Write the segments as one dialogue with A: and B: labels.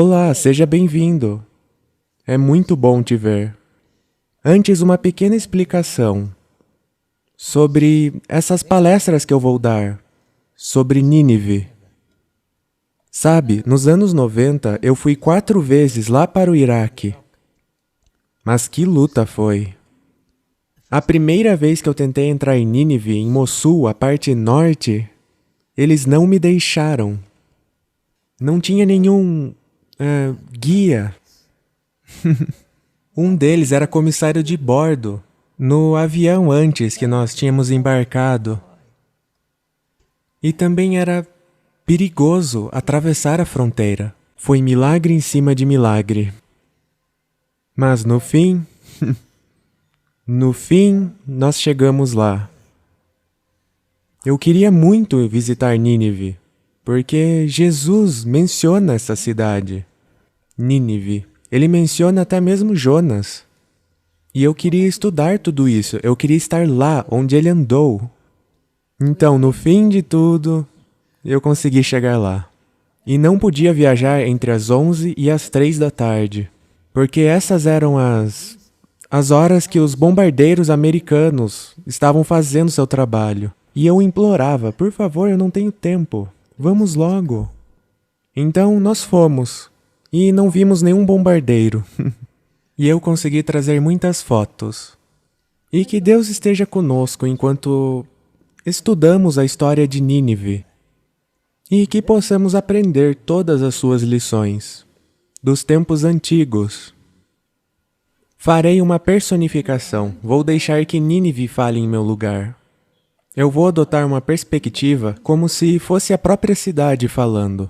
A: Olá, seja bem-vindo. É muito bom te ver. Antes, uma pequena explicação sobre essas palestras que eu vou dar, sobre Nínive. Sabe, nos anos 90, eu fui 4 vezes lá para o Iraque. Mas que luta foi! A primeira vez que eu tentei entrar em Nínive, em Mossul, a parte norte, eles não me deixaram. Não tinha nenhum guia. Um deles era comissário de bordo, no avião antes que nós tínhamos embarcado. E também era perigoso atravessar a fronteira. Foi milagre em cima de milagre. Mas no fim, nós chegamos lá. Eu queria muito visitar Nínive, porque Jesus menciona essa cidade. Nínive. Ele menciona até mesmo Jonas. E eu queria estudar tudo isso. Eu queria estar lá, onde ele andou. Então, no fim de tudo, eu consegui chegar lá. E não podia viajar entre as 11 e as 3 da tarde. Porque essas eram as horas que os bombardeiros americanos estavam fazendo seu trabalho. E eu implorava, por favor, eu não tenho tempo. Vamos logo. Então, nós fomos. E não vimos nenhum bombardeiro. E eu consegui trazer muitas fotos. E que Deus esteja conosco enquanto estudamos a história de Nínive. E que possamos aprender todas as suas lições, dos tempos antigos. Farei uma personificação. Vou deixar que Nínive fale em meu lugar. Eu vou adotar uma perspectiva como se fosse a própria cidade falando.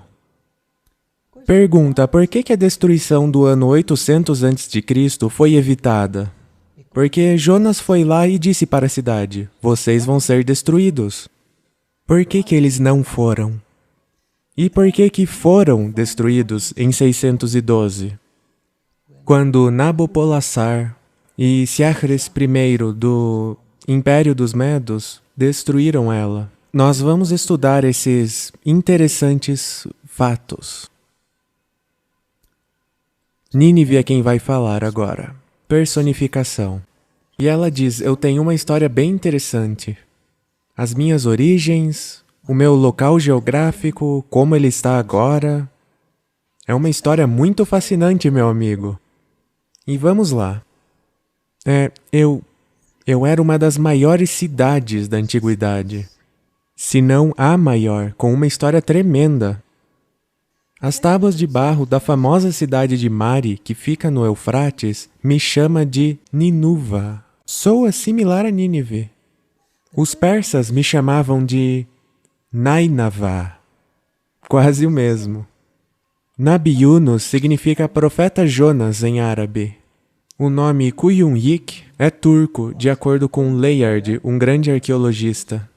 A: Pergunta: por que a destruição do ano 800 a.C. foi evitada? Porque Jonas foi lá e disse para a cidade: vocês vão ser destruídos. Por que eles não foram? E por que foram destruídos em 612? Quando Nabopolassar e Siaches I do Império dos Medos destruíram ela. Nós vamos estudar esses interessantes fatos. Nínive é quem vai falar agora. Personificação. E ela diz: eu tenho uma história bem interessante. As minhas origens, o meu local geográfico, como ele está agora. É uma história muito fascinante, meu amigo. E vamos lá. Eu era uma das maiores cidades da antiguidade. Se não a maior, com uma história tremenda. As tábuas de barro da famosa cidade de Mari, que fica no Eufrates, me chama de Ninuva. Soa similar a Nínive. Os persas me chamavam de Nainava. Quase o mesmo. Nabi Yunus significa profeta Jonas em árabe. O nome Kuyunyik é turco, de acordo com Layard, um grande arqueologista.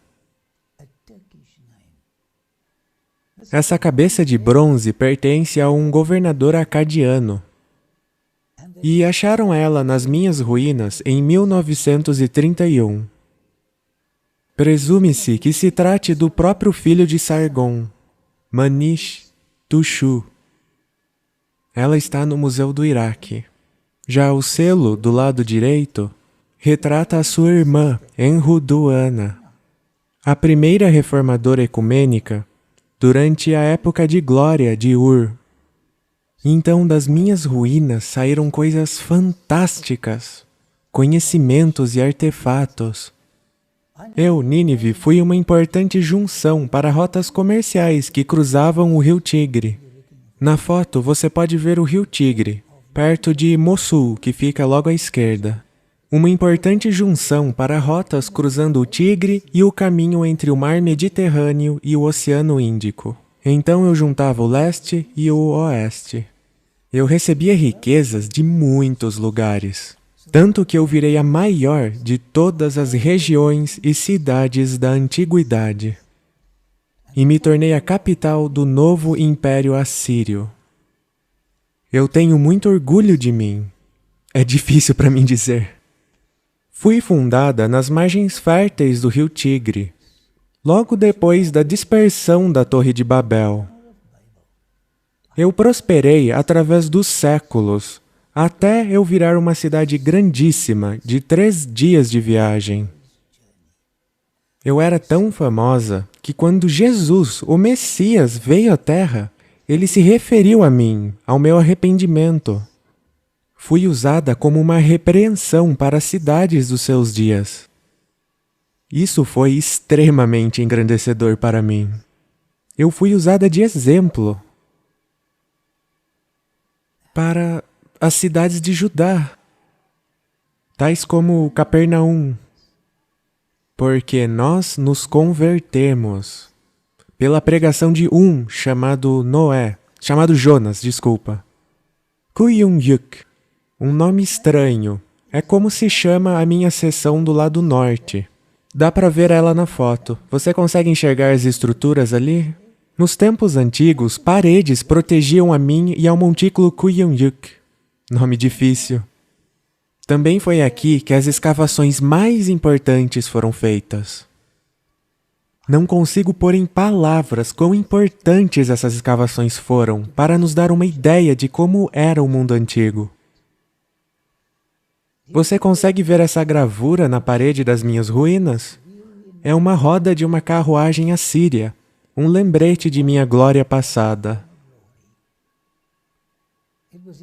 A: Essa cabeça de bronze pertence a um governador acadiano. E acharam ela nas minhas ruínas em 1931. Presume-se que se trate do próprio filho de Sargon, Manish Tushu. Ela está no Museu do Iraque. Já o selo, do lado direito, retrata a sua irmã, Enruduana, a primeira reformadora ecumênica durante a época de glória de Ur. Então, das minhas ruínas saíram coisas fantásticas, conhecimentos e artefatos. Eu, Nínive, fui uma importante junção para rotas comerciais que cruzavam o rio Tigre. Na foto, você pode ver o rio Tigre, perto de Mossul, que fica logo à esquerda. Uma importante junção para rotas cruzando o Tigre e o caminho entre o mar Mediterrâneo e o Oceano Índico. Então eu juntava o leste e o oeste. Eu recebia riquezas de muitos lugares, tanto que eu virei a maior de todas as regiões e cidades da antiguidade. E me tornei a capital do novo Império Assírio. Eu tenho muito orgulho de mim. É difícil para mim dizer. Fui fundada nas margens férteis do rio Tigre, logo depois da dispersão da Torre de Babel. Eu prosperei através dos séculos, até eu virar uma cidade grandíssima de 3 dias de viagem. Eu era tão famosa que quando Jesus, o Messias, veio à Terra, ele se referiu a mim, ao meu arrependimento. Fui usada como uma repreensão para as cidades dos seus dias. Isso foi extremamente engrandecedor para mim. Eu fui usada de exemplo para as cidades de Judá, tais como Capernaum, porque nós nos convertemos pela pregação de chamado Jonas, desculpa. Kuyungyuk, um nome estranho, é como se chama a minha seção do lado norte. Dá para ver ela na foto. Você consegue enxergar as estruturas ali? Nos tempos antigos, paredes protegiam a mim e ao montículo Kuyungyuk. Nome difícil. Também foi aqui que as escavações mais importantes foram feitas. Não consigo pôr em palavras quão importantes essas escavações foram para nos dar uma ideia de como era o mundo antigo. Você consegue ver essa gravura na parede das minhas ruínas? É uma roda de uma carruagem assíria, um lembrete de minha glória passada.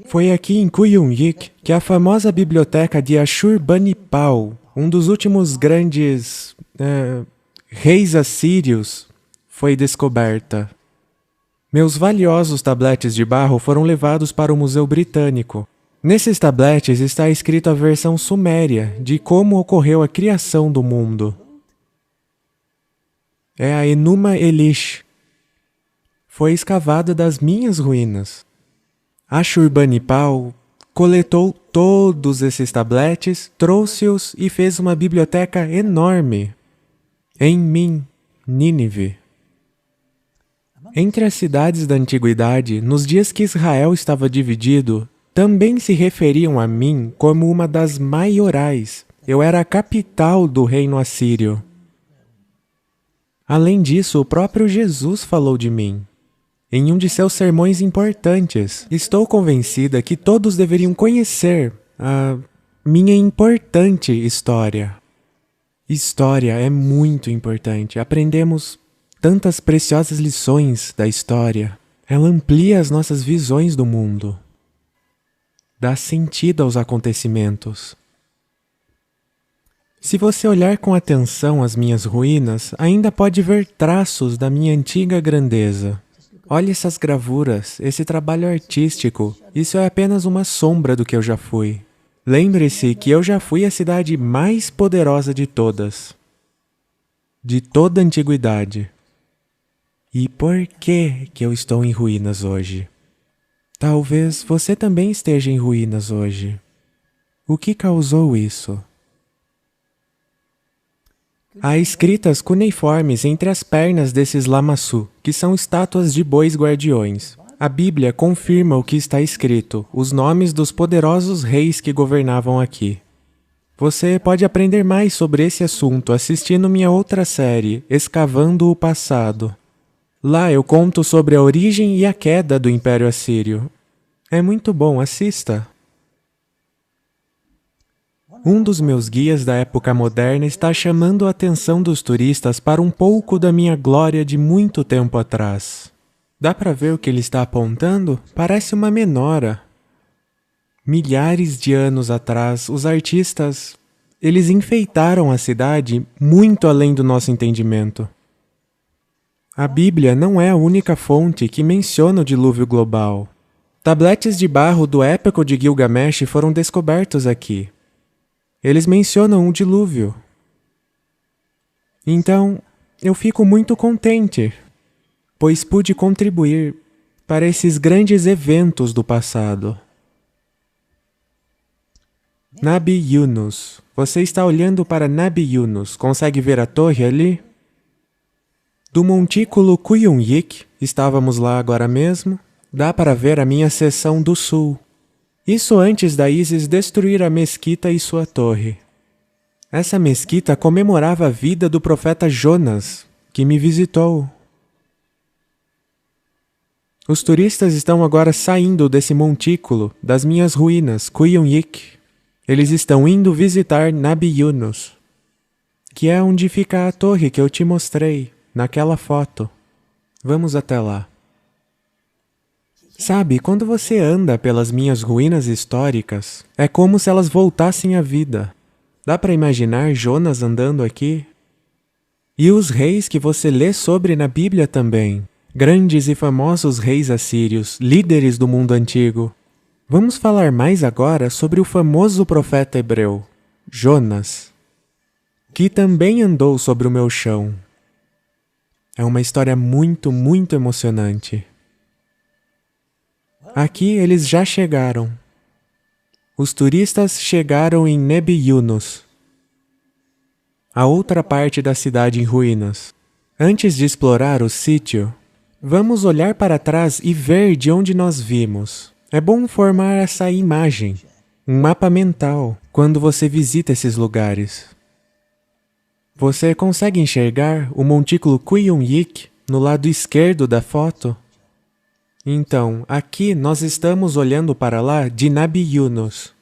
A: Foi aqui em Kuyungyik que a famosa biblioteca de Ashurbanipal, um dos últimos grandes reis assírios, foi descoberta. Meus valiosos tabletes de barro foram levados para o Museu Britânico. Nesses tabletes está escrito a versão suméria de como ocorreu a criação do mundo. É a Enuma Elish. Foi escavada das minhas ruínas. Ashurbanipal coletou todos esses tabletes, trouxe-os e fez uma biblioteca enorme em mim, Nínive. Entre as cidades da antiguidade, nos dias que Israel estava dividido, também se referiam a mim como uma das maiorais. Eu era a capital do reino assírio. Além disso, o próprio Jesus falou de mim. Em um de seus sermões importantes, estou convencida que todos deveriam conhecer a minha importante história. História é muito importante. Aprendemos tantas preciosas lições da história. Ela amplia as nossas visões do mundo. Dá sentido aos acontecimentos. Se você olhar com atenção as minhas ruínas, ainda pode ver traços da minha antiga grandeza. Olhe essas gravuras, esse trabalho artístico. Isso é apenas uma sombra do que eu já fui. Lembre-se que eu já fui a cidade mais poderosa de todas. De toda a antiguidade. E por que eu estou em ruínas hoje? Talvez você também esteja em ruínas hoje. O que causou isso? Há escritas cuneiformes entre as pernas desses lamassu, que são estátuas de bois guardiões. A Bíblia confirma o que está escrito, os nomes dos poderosos reis que governavam aqui. Você pode aprender mais sobre esse assunto assistindo minha outra série, Escavando o Passado. Lá eu conto sobre a origem e a queda do Império Assírio. É muito bom, assista. Um dos meus guias da época moderna está chamando a atenção dos turistas para um pouco da minha glória de muito tempo atrás. Dá para ver o que ele está apontando? Parece uma menora. Milhares de anos atrás, os artistas, eles enfeitaram a cidade muito além do nosso entendimento. A Bíblia não é a única fonte que menciona o dilúvio global. Tabletes de barro do épico de Gilgamesh foram descobertos aqui. Eles mencionam o dilúvio. Então, eu fico muito contente, pois pude contribuir para esses grandes eventos do passado. Nabi Yunus. Você está olhando para Nabi Yunus. Consegue ver a torre ali? Do montículo Kuyungyik, estávamos lá agora mesmo, dá para ver a minha seção do sul. Isso antes da ISIS destruir a mesquita e sua torre. Essa mesquita comemorava a vida do profeta Jonas, que me visitou. Os turistas estão agora saindo desse montículo das minhas ruínas, Kuyunyik. Eles estão indo visitar Nabi Yunus, que é onde fica a torre que eu te mostrei, naquela foto. Vamos até lá. Sabe, quando você anda pelas minhas ruínas históricas, é como se elas voltassem à vida. Dá para imaginar Jonas andando aqui? E os reis que você lê sobre na Bíblia também. Grandes e famosos reis assírios, líderes do mundo antigo. Vamos falar mais agora sobre o famoso profeta hebreu, Jonas, que também andou sobre o meu chão. É uma história muito, muito emocionante. Aqui eles já chegaram. Os turistas chegaram em Nabi Yunus, a outra parte da cidade em ruínas. Antes de explorar o sítio, vamos olhar para trás e ver de onde nós vimos. É bom formar essa imagem, um mapa mental, quando você visita esses lugares. Você consegue enxergar o montículo Kuyunyik no lado esquerdo da foto? Então, aqui nós estamos olhando para lá de Nabi Yunus.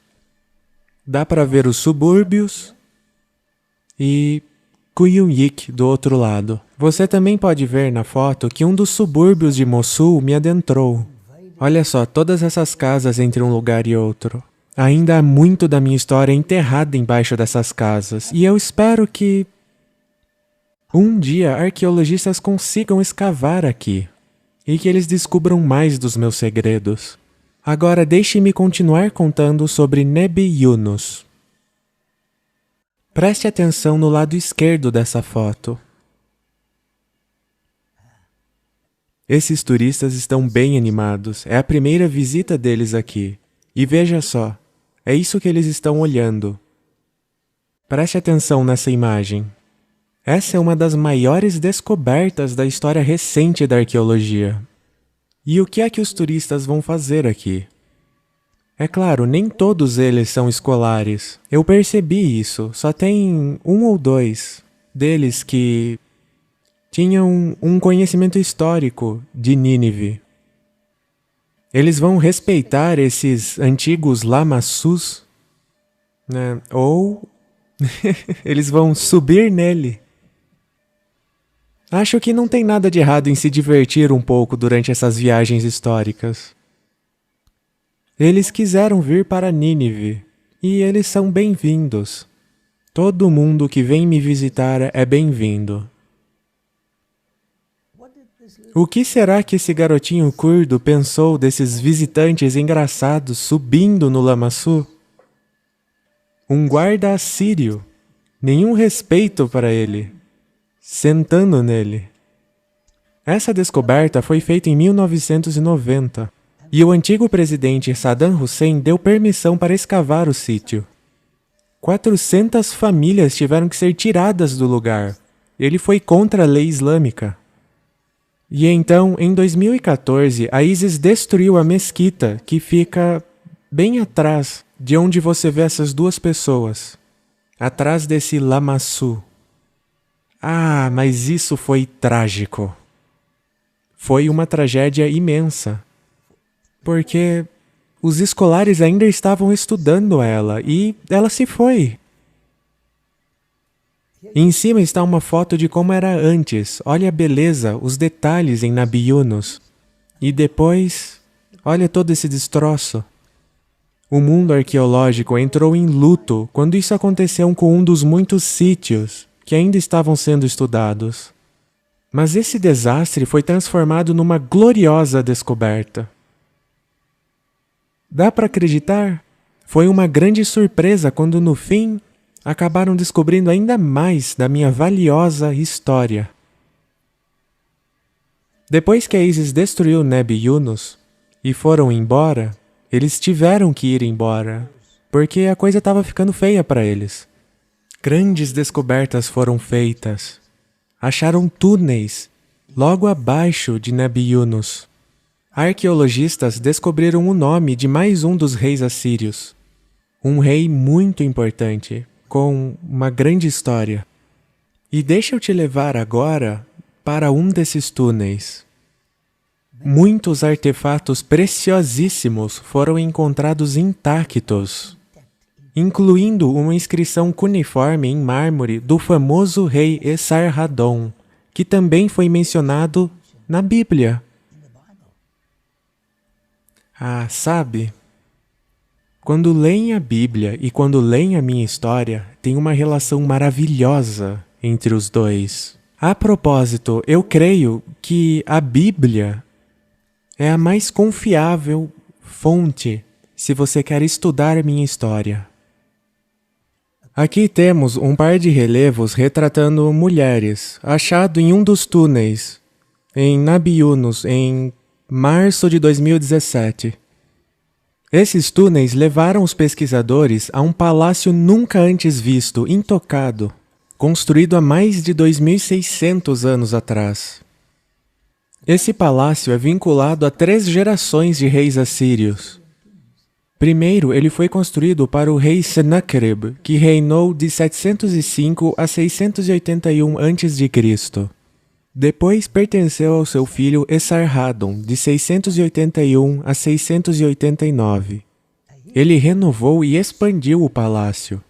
A: Dá para ver os subúrbios e Kuyunyik do outro lado. Você também pode ver na foto que um dos subúrbios de Mossul me adentrou. Olha só, todas essas casas entre um lugar e outro. Ainda há muito da minha história enterrada embaixo dessas casas, e eu espero que um dia arqueologistas consigam escavar aqui e que eles descubram mais dos meus segredos. Agora deixe-me continuar contando sobre Nabi Yunus. Preste atenção no lado esquerdo dessa foto. Esses turistas estão bem animados, é a primeira visita deles aqui. E veja só, é isso que eles estão olhando. Preste atenção nessa imagem. Essa é uma das maiores descobertas da história recente da arqueologia. E o que é que os turistas vão fazer aqui? É claro, nem todos eles são escolares. Eu percebi isso, só tem um ou dois deles que tinham um conhecimento histórico de Nínive. Eles vão respeitar esses antigos lamassus, né? Ou eles vão subir nele. Acho que não tem nada de errado em se divertir um pouco durante essas viagens históricas. Eles quiseram vir para Nínive, e eles são bem-vindos. Todo mundo que vem me visitar é bem-vindo. O que será que esse garotinho curdo pensou desses visitantes engraçados subindo no Lamassu? Um guarda assírio. Nenhum respeito para ele. Sentando nele. Essa descoberta foi feita em 1990, e o antigo presidente Saddam Hussein deu permissão para escavar o sítio. 400 famílias tiveram que ser tiradas do lugar. Ele foi contra a lei islâmica. E então, em 2014, a ISIS destruiu a mesquita que fica bem atrás de onde você vê essas duas pessoas. Atrás desse Lamassu. Ah, mas isso foi trágico. Foi uma tragédia imensa. Porque os escolares ainda estavam estudando ela e ela se foi. Em cima está uma foto de como era antes. Olha a beleza, os detalhes em Nabi Yunus. E depois, olha todo esse destroço. O mundo arqueológico entrou em luto quando isso aconteceu com um dos muitos sítios que ainda estavam sendo estudados. Mas esse desastre foi transformado numa gloriosa descoberta. Dá para acreditar? Foi uma grande surpresa quando, no fim, acabaram descobrindo ainda mais da minha valiosa história. Depois que a ISIS destruiu Nabi Yunus e foram embora, eles tiveram que ir embora, porque a coisa estava ficando feia para eles. Grandes descobertas foram feitas. Acharam túneis logo abaixo de Nabi Yunus. Arqueologistas descobriram o nome de mais um dos reis assírios. Um rei muito importante, com uma grande história. E deixa eu te levar agora para um desses túneis. Muitos artefatos preciosíssimos foram encontrados intactos, incluindo uma inscrição cuneiforme em mármore do famoso rei Esarhaddon, que também foi mencionado na Bíblia. Ah, sabe? Quando leem a Bíblia e quando leem a minha história, tem uma relação maravilhosa entre os dois. A propósito, eu creio que a Bíblia é a mais confiável fonte se você quer estudar a minha história. Aqui temos um par de relevos retratando mulheres, achado em um dos túneis, em Nabi Yunus, em março de 2017. Esses túneis levaram os pesquisadores a um palácio nunca antes visto, intocado, construído há mais de 2.600 anos atrás. Esse palácio é vinculado a 3 gerações de reis assírios. Primeiro, ele foi construído para o rei Senaquerib, que reinou de 705 a 681 a.C. Depois pertenceu ao seu filho Esarhaddon, de 681 a 689. Ele renovou e expandiu o palácio.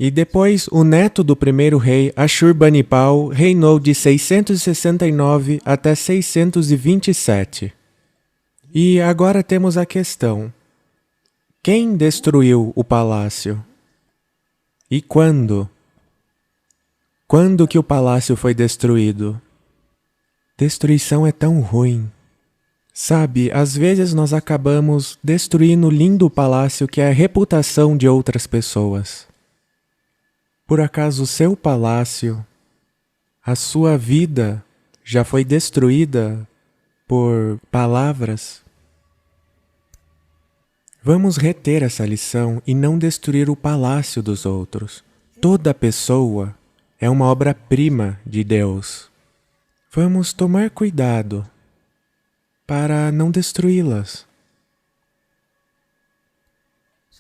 A: E depois, o neto do primeiro rei, Ashurbanipal, reinou de 669 até 627. E agora temos a questão: quem destruiu o palácio? E quando? Quando que o palácio foi destruído? Destruição é tão ruim. Sabe, às vezes nós acabamos destruindo o lindo palácio que é a reputação de outras pessoas. Por acaso o seu palácio, a sua vida já foi destruída por palavras? Vamos reter essa lição e não destruir o palácio dos outros. Toda pessoa é uma obra-prima de Deus. Vamos tomar cuidado para não destruí-las.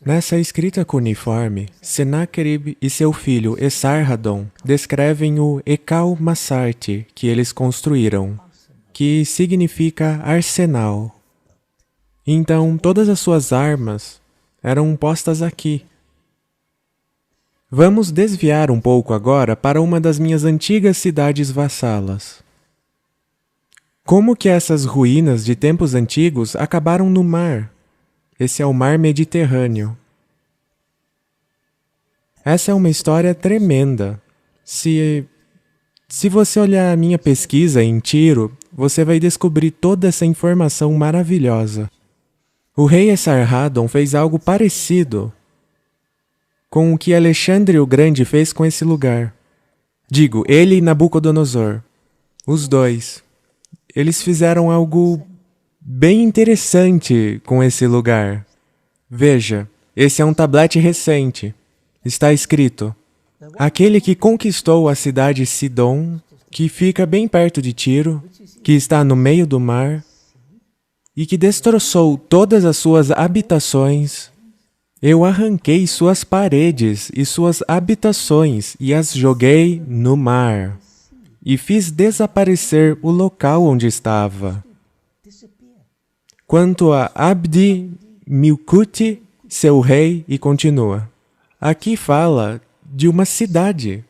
A: Nessa escrita cuneiforme, Senaquerib e seu filho Esarhaddon descrevem o Ekal Massarti que eles construíram, que significa arsenal. Então, todas as suas armas eram postas aqui. Vamos desviar um pouco agora para uma das minhas antigas cidades vassalas. Como que essas ruínas de tempos antigos acabaram no mar? Esse é o mar Mediterrâneo. Essa é uma história tremenda. Se você olhar a minha pesquisa em Tiro, você vai descobrir toda essa informação maravilhosa. O rei Esarhaddon fez algo parecido com o que Alexandre o Grande fez com esse lugar. Digo, ele e Nabucodonosor. Os dois. Eles fizeram algo bem interessante com esse lugar. Veja, esse é um tablete recente. Está escrito: aquele que conquistou a cidade Sidom, que fica bem perto de Tiro, que está no meio do mar, e que destroçou todas as suas habitações, eu arranquei suas paredes e suas habitações e as joguei no mar, e fiz desaparecer o local onde estava. Quanto a Abdi Milkuti, seu rei, e continua. Aqui fala de uma cidade.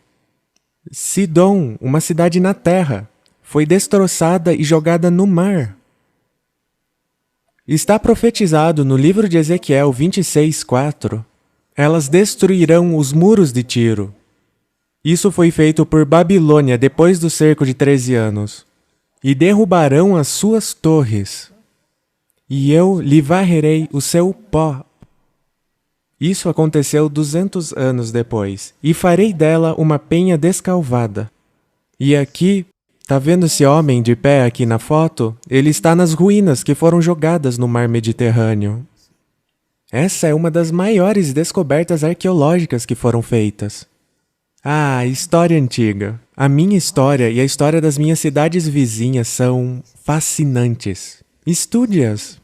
A: Sidom, uma cidade na terra, foi destroçada e jogada no mar. Está profetizado no livro de Ezequiel 26:4. Elas destruirão os muros de Tiro. Isso foi feito por Babilônia depois do cerco de 13 anos. E derrubarão as suas torres. E eu lhe varrerei o seu pó. Isso aconteceu 200 anos depois. E farei dela uma penha descalvada. E aqui, tá vendo esse homem de pé aqui na foto? Ele está nas ruínas que foram jogadas no mar Mediterrâneo. Essa é uma das maiores descobertas arqueológicas que foram feitas. Ah, história antiga. A minha história e a história das minhas cidades vizinhas são fascinantes. Estude-as.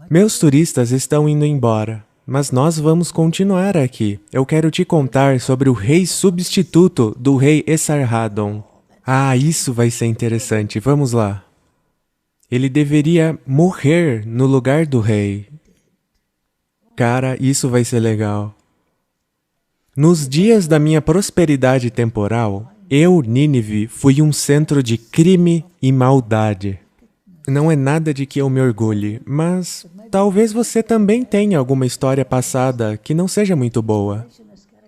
A: Meus turistas estão indo embora, mas nós vamos continuar aqui. Eu quero te contar sobre o rei substituto do rei Esarhaddon. Ah, isso vai ser interessante. Vamos lá. Ele deveria morrer no lugar do rei. Cara, isso vai ser legal. Nos dias da minha prosperidade temporal, eu, Nínive, fui um centro de crime e maldade. Não é nada de que eu me orgulhe, mas talvez você também tenha alguma história passada que não seja muito boa.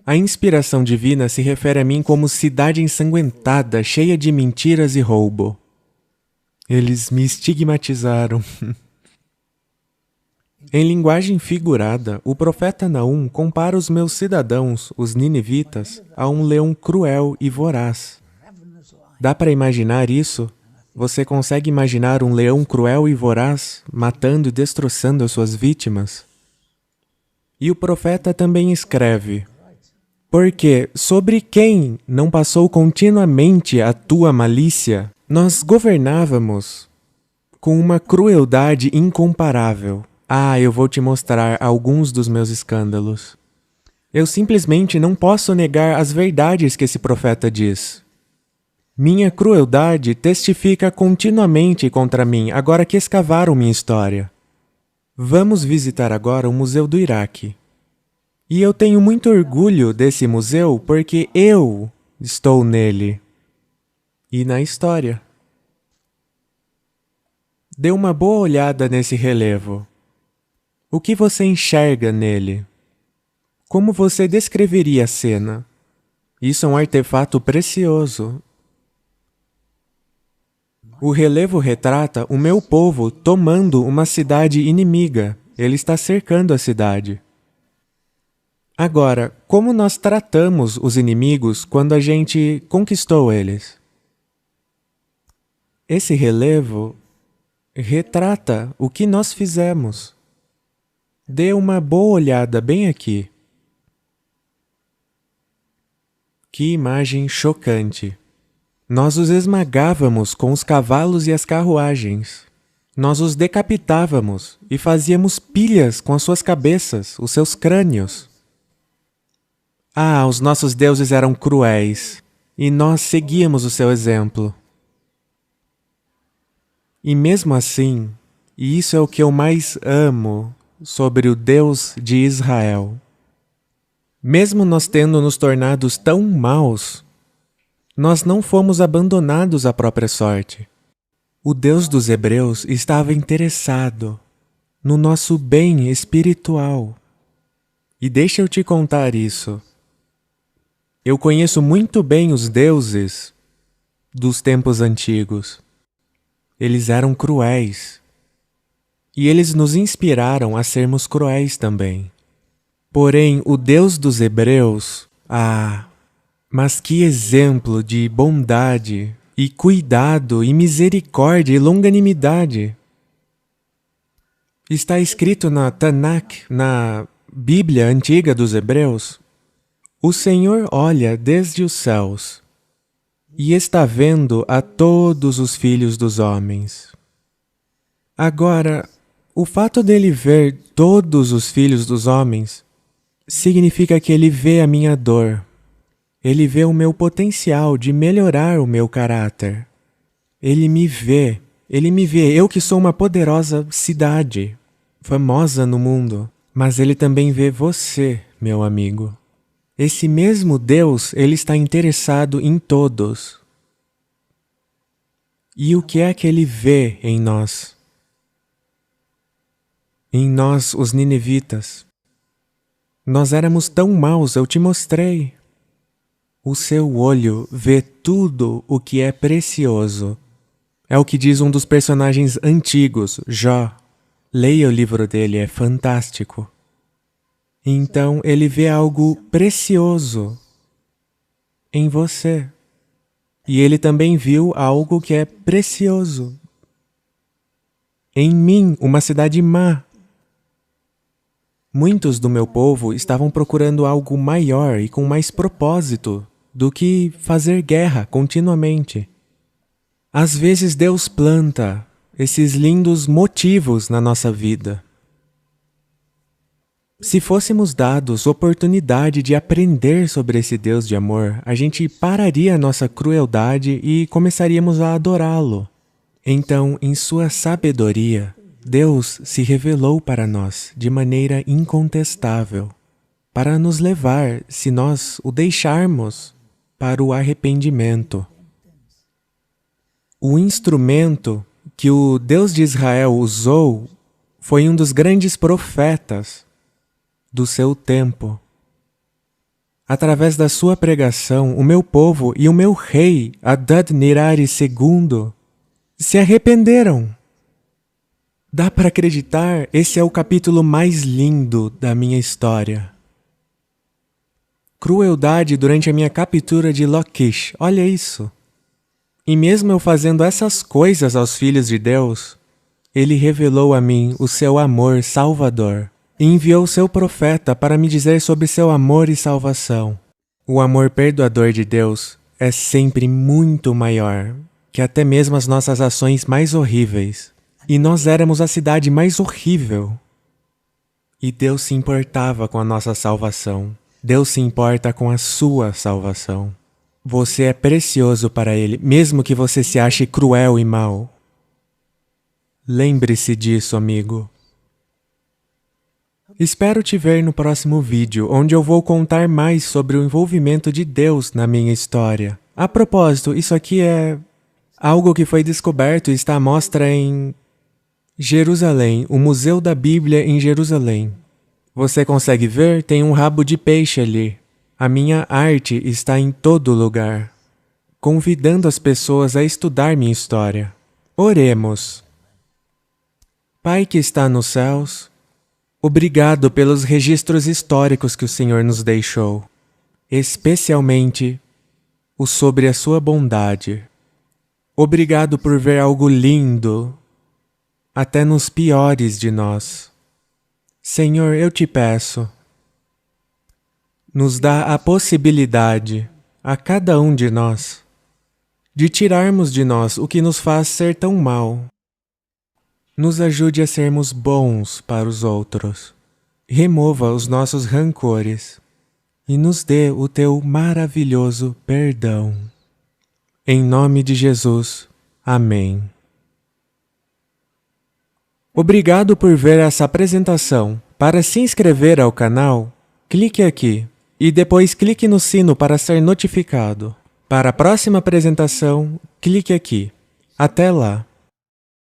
A: A inspiração divina se refere a mim como cidade ensanguentada, cheia de mentiras e roubo. Eles me estigmatizaram. Em linguagem figurada, o profeta Naum compara os meus cidadãos, os ninivitas, a um leão cruel e voraz. Dá para imaginar isso? Você consegue imaginar um leão cruel e voraz, matando e destroçando as suas vítimas? E o profeta também escreve: porque sobre quem não passou continuamente a tua malícia, nós governávamos com uma crueldade incomparável. Ah, eu vou te mostrar alguns dos meus escândalos. Eu simplesmente não posso negar as verdades que esse profeta diz. Minha crueldade testifica continuamente contra mim, agora que escavaram minha história. Vamos visitar agora o Museu do Iraque. E eu tenho muito orgulho desse museu porque eu estou nele e na história. Dê uma boa olhada nesse relevo. O que você enxerga nele? Como você descreveria a cena? Isso é um artefato precioso. O relevo retrata o meu povo tomando uma cidade inimiga. Ele está cercando a cidade. Agora, como nós tratamos os inimigos quando a gente conquistou eles? Esse relevo retrata o que nós fizemos. Dê uma boa olhada bem aqui. Que imagem chocante! Nós os esmagávamos com os cavalos e as carruagens. Nós os decapitávamos e fazíamos pilhas com as suas cabeças, os seus crânios. Ah, os nossos deuses eram cruéis, e nós seguíamos o seu exemplo. E mesmo assim, e isso é o que eu mais amo sobre o Deus de Israel, mesmo nós tendo nos tornado tão maus, nós não fomos abandonados à própria sorte. O Deus dos Hebreus estava interessado no nosso bem espiritual. E deixa eu te contar isso. Eu conheço muito bem os deuses dos tempos antigos. Eles eram cruéis. E eles nos inspiraram a sermos cruéis também. Porém, o Deus dos Hebreus, mas que exemplo de bondade, e cuidado, e misericórdia, e longanimidade. Está escrito na Tanakh, na Bíblia antiga dos Hebreus: o Senhor olha desde os céus e está vendo a todos os filhos dos homens. Agora, o fato dele ver todos os filhos dos homens significa que ele vê a minha dor. Ele vê o meu potencial de melhorar o meu caráter. Ele me vê, eu que sou uma poderosa cidade, famosa no mundo, mas ele também vê você, meu amigo. Esse mesmo Deus, ele está interessado em todos. E o que é que ele vê em nós? Em nós, os ninivitas. Nós éramos tão maus, eu te mostrei. O seu olho vê tudo o que é precioso. É o que diz um dos personagens antigos, Jó. Leia o livro dele, é fantástico. Então ele vê algo precioso em você. E ele também viu algo que é precioso em mim, uma cidade má. Muitos do meu povo estavam procurando algo maior e com mais propósito do que fazer guerra continuamente. Às vezes Deus planta esses lindos motivos na nossa vida. Se fôssemos dados oportunidade de aprender sobre esse Deus de amor, a gente pararia a nossa crueldade e começaríamos a adorá-lo. Então, em sua sabedoria, Deus se revelou para nós de maneira incontestável, para nos levar, se nós o deixarmos, para o arrependimento. O instrumento que o Deus de Israel usou foi um dos grandes profetas do seu tempo. Através da sua pregação, o meu povo e o meu rei, Adad-Nirari II, se arrependeram. Dá para acreditar? Esse é o capítulo mais lindo da minha história. Crueldade durante a minha captura de Laquish. Olha isso. E mesmo eu fazendo essas coisas aos filhos de Deus, Ele revelou a mim o seu amor salvador e enviou seu profeta para me dizer sobre seu amor e salvação. O amor perdoador de Deus é sempre muito maior que até mesmo as nossas ações mais horríveis. E nós éramos a cidade mais horrível. E Deus se importava com a nossa salvação. Deus se importa com a sua salvação. Você é precioso para Ele, mesmo que você se ache cruel e mau. Lembre-se disso, amigo. Espero te ver no próximo vídeo, onde eu vou contar mais sobre o envolvimento de Deus na minha história. A propósito, isso aqui é algo que foi descoberto e está à mostra em Jerusalém, o Museu da Bíblia em Jerusalém. Você consegue ver? Tem um rabo de peixe ali. A minha arte está em todo lugar, convidando as pessoas a estudar minha história. Oremos. Pai que está nos céus, obrigado pelos registros históricos que o Senhor nos deixou, especialmente o sobre a sua bondade. Obrigado por ver algo lindo, até nos piores de nós. Senhor, eu te peço, nos dá a possibilidade, a cada um de nós, de tirarmos de nós o que nos faz ser tão mal. Nos ajude a sermos bons para os outros. Remova os nossos rancores e nos dê o teu maravilhoso perdão. Em nome de Jesus. Amém. Obrigado por ver essa apresentação. Para se inscrever ao canal, clique aqui e depois clique no sino para ser notificado. Para a próxima apresentação, clique aqui. Até lá!